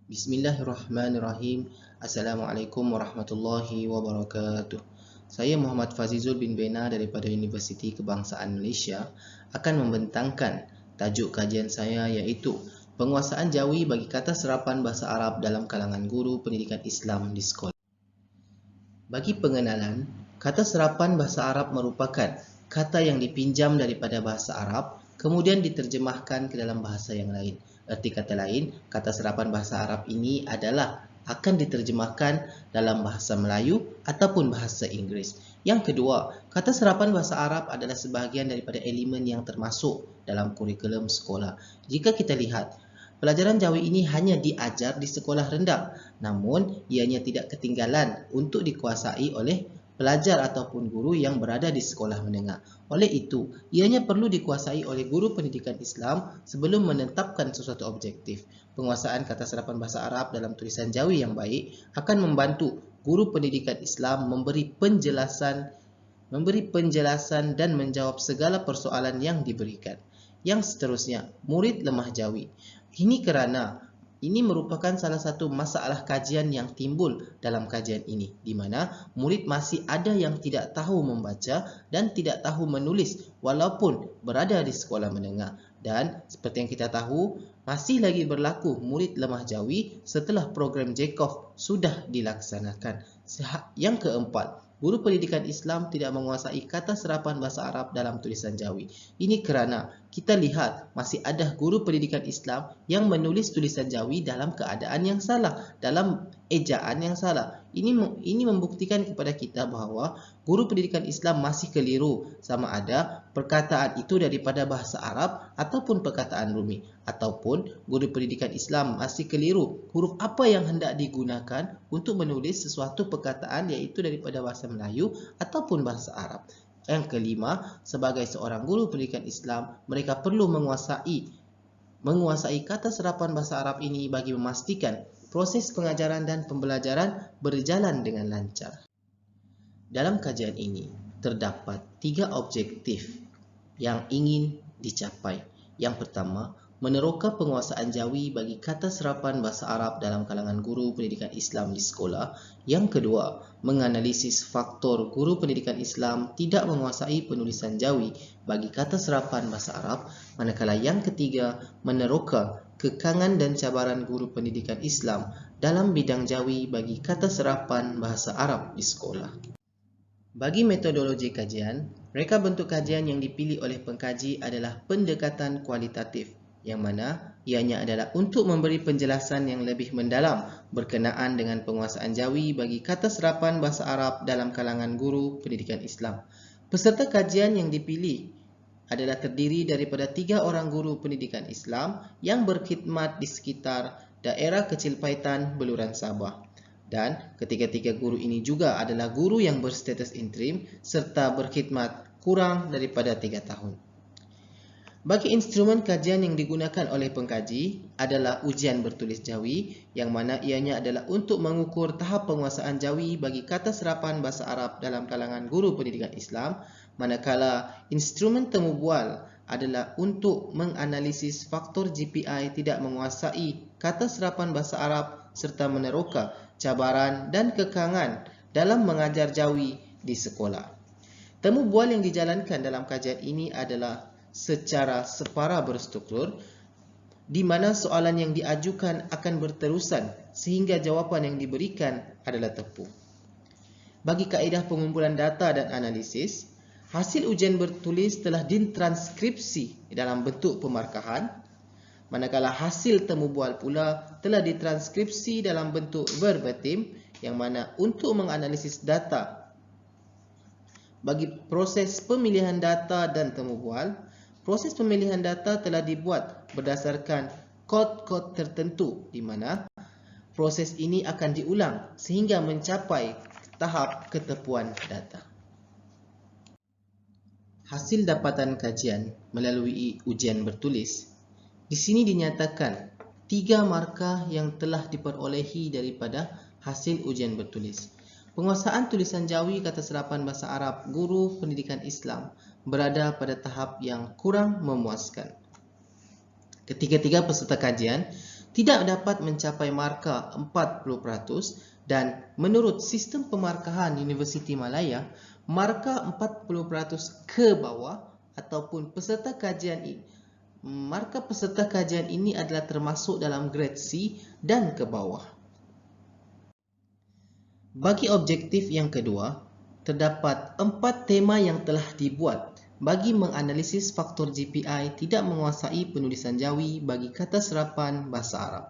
Bismillahirrahmanirrahim. Assalamualaikum warahmatullahi wabarakatuh. Saya Muhammad Fazizul bin Bena daripada Universiti Kebangsaan Malaysia akan membentangkan tajuk kajian saya iaitu penguasaan Jawi bagi kata serapan bahasa Arab dalam kalangan guru pendidikan Islam di sekolah. Bagi pengenalan, kata serapan bahasa Arab merupakan kata yang dipinjam daripada bahasa Arab kemudian diterjemahkan ke dalam bahasa yang lain. Erti kata lain, kata serapan bahasa Arab ini adalah akan diterjemahkan dalam bahasa Melayu ataupun bahasa Inggeris. Yang kedua, kata serapan bahasa Arab adalah sebahagian daripada elemen yang termasuk dalam kurikulum sekolah. Jika kita lihat, pelajaran Jawi ini hanya diajar di sekolah rendah, namun ianya tidak ketinggalan untuk dikuasai oleh pelajar ataupun guru yang berada di sekolah menengah. Oleh itu, ianya perlu dikuasai oleh guru pendidikan Islam sebelum menetapkan sesuatu objektif. Penguasaan kata serapan bahasa Arab dalam tulisan Jawi yang baik akan membantu guru pendidikan Islam memberi penjelasan dan menjawab segala persoalan yang diberikan. Yang seterusnya, murid lemah Jawi. Ini merupakan salah satu masalah kajian yang timbul dalam kajian ini, di mana murid masih ada yang tidak tahu membaca dan tidak tahu menulis walaupun berada di sekolah menengah. Dan seperti yang kita tahu, masih lagi berlaku murid lemah Jawi setelah program Jacob sudah dilaksanakan. Yang keempat, guru pendidikan Islam tidak menguasai kata serapan bahasa Arab dalam tulisan Jawi. Ini kerana kita lihat masih ada guru pendidikan Islam yang menulis tulisan Jawi dalam keadaan yang salah, dalam ejaan yang salah. Ini membuktikan kepada kita bahawa guru pendidikan Islam masih keliru sama ada perkataan itu daripada bahasa Arab ataupun perkataan Rumi, ataupun guru pendidikan Islam masih keliru huruf apa yang hendak digunakan untuk menulis sesuatu perkataan iaitu daripada bahasa Melayu ataupun bahasa Arab. Yang kelima, sebagai seorang guru pendidikan Islam, mereka perlu menguasai kata serapan bahasa Arab ini bagi memastikan proses pengajaran dan pembelajaran berjalan dengan lancar. Dalam kajian ini, terdapat 3 objektif yang ingin dicapai. Yang pertama, meneroka penguasaan Jawi bagi kata serapan bahasa Arab dalam kalangan guru pendidikan Islam di sekolah. Yang kedua, menganalisis faktor guru pendidikan Islam tidak menguasai penulisan Jawi bagi kata serapan bahasa Arab. Manakala yang ketiga, meneroka kekangan dan cabaran guru pendidikan Islam dalam bidang Jawi bagi kata serapan bahasa Arab di sekolah. Bagi metodologi kajian, reka bentuk kajian yang dipilih oleh pengkaji adalah pendekatan kualitatif, yang mana ianya adalah untuk memberi penjelasan yang lebih mendalam berkenaan dengan penguasaan Jawi bagi kata serapan bahasa Arab dalam kalangan guru pendidikan Islam. Peserta kajian yang dipilih adalah terdiri daripada 3 orang guru pendidikan Islam yang berkhidmat di sekitar daerah Kecil Paitan, Beluran Sabah. Dan ketiga-tiga guru ini juga adalah guru yang berstatus interim serta berkhidmat kurang daripada 3 tahun. Bagi instrumen kajian yang digunakan oleh pengkaji adalah ujian bertulis Jawi, yang mana ianya adalah untuk mengukur tahap penguasaan Jawi bagi kata serapan bahasa Arab dalam kalangan guru pendidikan Islam, manakala instrumen temu bual adalah untuk menganalisis faktor GPI tidak menguasai kata serapan bahasa Arab serta meneroka cabaran dan kekangan dalam mengajar Jawi di sekolah. Temu bual yang dijalankan dalam kajian ini adalah secara separa berstruktur, di mana soalan yang diajukan akan berterusan sehingga jawapan yang diberikan adalah tepu. Bagi kaedah pengumpulan data dan analisis, hasil ujian bertulis telah ditranskripsi dalam bentuk pemarkahan, manakala hasil temu bual pula telah ditranskripsi dalam bentuk verbatim, yang mana untuk menganalisis data. Bagi proses pemilihan data dan temu bual, proses pemilihan data telah dibuat berdasarkan kod-kod tertentu, di mana proses ini akan diulang sehingga mencapai tahap ketepuan data. Hasil dapatan kajian melalui ujian bertulis. Di sini dinyatakan 3 markah yang telah diperolehi daripada hasil ujian bertulis. Penguasaan tulisan Jawi kata serapan bahasa Arab guru pendidikan Islam berada pada tahap yang kurang memuaskan. Ketiga-tiga peserta kajian tidak dapat mencapai markah 40% dan menurut sistem pemarkahan Universiti Malaya, markah 40% ke bawah ataupun markah peserta kajian ini adalah termasuk dalam grade C dan ke bawah. Bagi objektif yang kedua, terdapat 4 tema yang telah dibuat bagi menganalisis faktor GPI tidak menguasai penulisan Jawi bagi kata serapan bahasa Arab.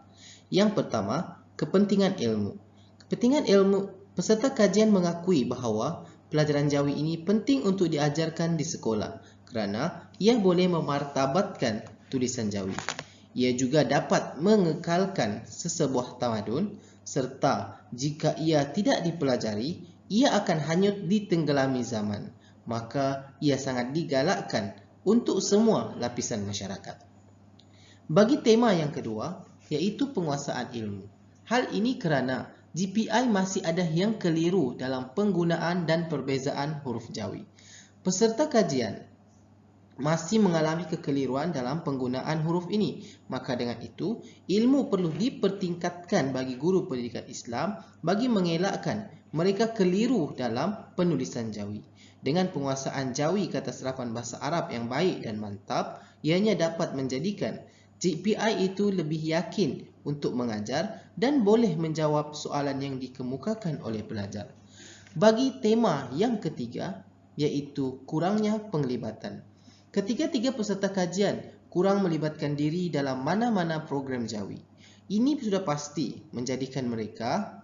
Yang pertama, kepentingan ilmu. Kepentingan ilmu, peserta kajian mengakui bahawa pelajaran Jawi ini penting untuk diajarkan di sekolah kerana ia boleh memartabatkan tulisan Jawi. Ia juga dapat mengekalkan sesebuah tamadun serta jika ia tidak dipelajari, ia akan hanyut ditenggelami zaman. Maka ia sangat digalakkan untuk semua lapisan masyarakat. Bagi tema yang kedua, iaitu penguasaan ilmu. Hal ini kerana GPI masih ada yang keliru dalam penggunaan dan perbezaan huruf Jawi. Peserta kajian masih mengalami kekeliruan dalam penggunaan huruf ini. Maka dengan itu, ilmu perlu dipertingkatkan bagi guru pendidikan Islam bagi mengelakkan mereka keliru dalam penulisan Jawi. Dengan penguasaan Jawi kata serapan bahasa Arab yang baik dan mantap, ianya dapat menjadikan GPI itu lebih yakin untuk mengajar dan boleh menjawab soalan yang dikemukakan oleh pelajar. Bagi tema yang ketiga, iaitu kurangnya penglibatan. Ketiga-tiga peserta kajian kurang melibatkan diri dalam mana-mana program Jawi. Ini sudah pasti menjadikan mereka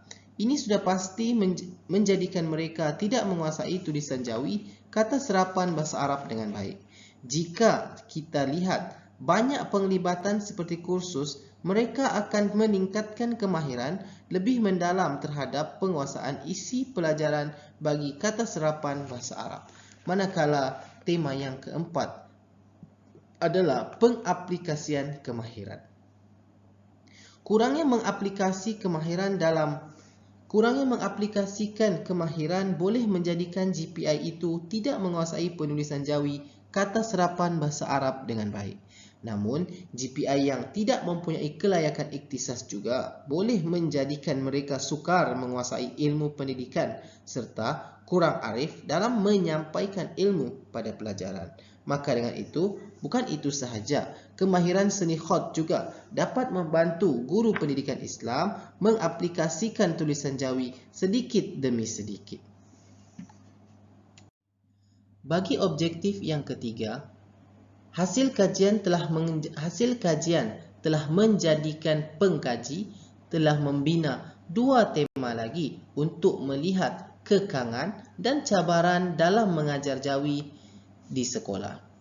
tidak menguasai tulisan Jawi kata serapan bahasa Arab dengan baik. Jika kita lihat banyak penglibatan seperti kursus, mereka akan meningkatkan kemahiran lebih mendalam terhadap penguasaan isi pelajaran bagi kata serapan bahasa Arab. Manakala tema yang keempat adalah pengaplikasian kemahiran. Kurangnya mengaplikasikan kemahiran boleh menjadikan GPI itu tidak menguasai penulisan Jawi kata serapan bahasa Arab dengan baik. Namun, GPI yang tidak mempunyai kelayakan iktisas juga boleh menjadikan mereka sukar menguasai ilmu pendidikan serta kurang arif dalam menyampaikan ilmu pada pelajaran. Maka dengan itu, bukan itu sahaja, kemahiran seni khat juga dapat membantu guru pendidikan Islam mengaplikasikan tulisan Jawi sedikit demi sedikit. Bagi objektif yang ketiga, hasil kajian telah menjadikan pengkaji telah membina 2 tema lagi untuk melihat kekangan dan cabaran dalam mengajar Jawi di sekolah.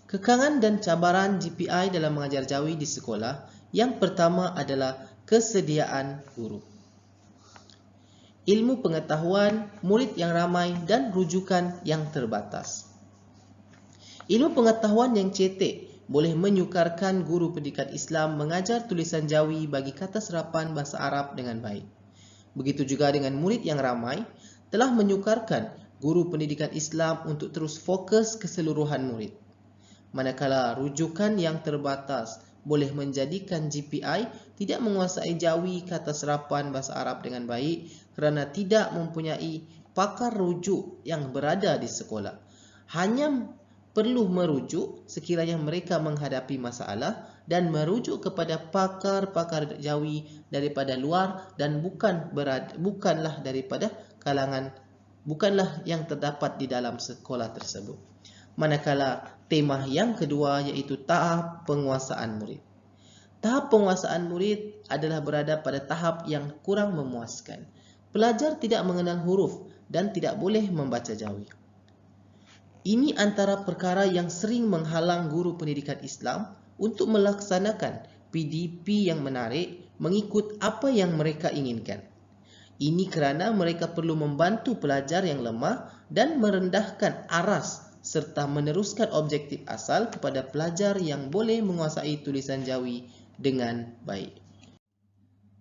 Kekangan dan cabaran GPI dalam mengajar Jawi di sekolah, yang pertama adalah kesediaan guru. Ilmu pengetahuan, murid yang ramai dan rujukan yang terbatas. Ilmu pengetahuan yang cetek boleh menyukarkan guru pendidikan Islam mengajar tulisan Jawi bagi kata serapan bahasa Arab dengan baik. Begitu juga dengan murid yang ramai telah menyukarkan guru pendidikan Islam untuk terus fokus keseluruhan murid. Manakala rujukan yang terbatas boleh menjadikan GPI tidak menguasai Jawi kata serapan bahasa Arab dengan baik kerana tidak mempunyai pakar rujuk yang berada di sekolah. Hanya perlu merujuk sekiranya mereka menghadapi masalah dan merujuk kepada pakar-pakar Jawi daripada luar dan bukanlah yang terdapat di dalam sekolah tersebut. Manakala tema yang kedua iaitu tahap penguasaan murid. Tahap penguasaan murid adalah berada pada tahap yang kurang memuaskan. Pelajar tidak mengenal huruf dan tidak boleh membaca Jawi. Ini antara perkara yang sering menghalang guru pendidikan Islam untuk melaksanakan PDP yang menarik mengikut apa yang mereka inginkan. Ini kerana mereka perlu membantu pelajar yang lemah dan merendahkan aras serta meneruskan objektif asal kepada pelajar yang boleh menguasai tulisan Jawi dengan baik.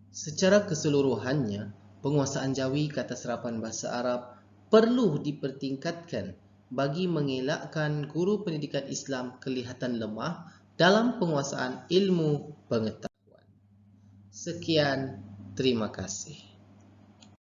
Secara keseluruhannya, penguasaan Jawi kata serapan bahasa Arab perlu dipertingkatkan bagi mengelakkan guru pendidikan Islam kelihatan lemah dalam penguasaan ilmu pengetahuan. Sekian, terima kasih.